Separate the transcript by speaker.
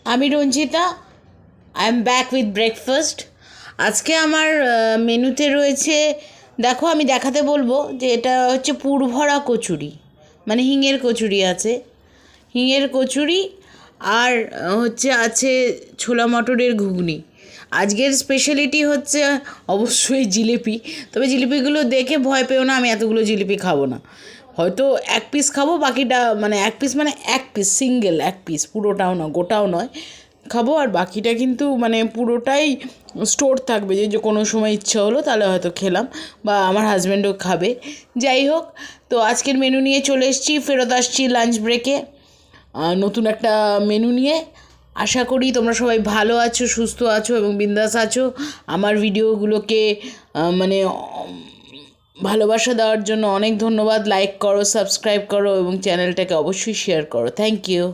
Speaker 1: আমি Ranjita. I am back with breakfast. আজকে আমার মেনুতে রয়েছে, দেখো আমি দেখাতে বলবো যে এটা হচ্ছে পুরভরা কচুরি, মানে হিঙের কচুরি আছে, হিঙের কচুরি। আর আছে ছোলা মটরের ঘুগনি। আজকের স্পেশালিটি হচ্ছে অবশ্যই জিলিপি। তবে জিলিপিগুলো দেখে ভয় পেও না, আমি এতগুলো জিলিপি খাবো না। হয়তো এক পিস খাবো, বাকিটা মানে এক পিস সিঙ্গেল এক পিস, পুরোটাও না, গোটাও নয় খাবো। আর বাকিটা কিন্তু মানে পুরোটাই স্টোর থাকবে, যে কোনো সময় ইচ্ছা হলো তাহলে হয়তো খেলাম, বা আমার হাজব্যান্ডও খাবে। যাই হোক, তো আজকের মেনু নিয়ে চলে এসেছি, ফেরত আসছি লাঞ্চ ব্রেকে নতুন একটা মেনু নিয়ে। আশা করি তোমরা সবাই ভালো আছো, সুস্থ আছো এবং বিন্দাস আছো। আমার ভিডিওগুলোকে মানে ভালোবাসা দেওয়ার জন্য অনেক ধন্যবাদ। লাইক করো, সাবস্ক্রাইব করো এবং চ্যানেলটাকে অবশ্যই শেয়ার করো। Thank you.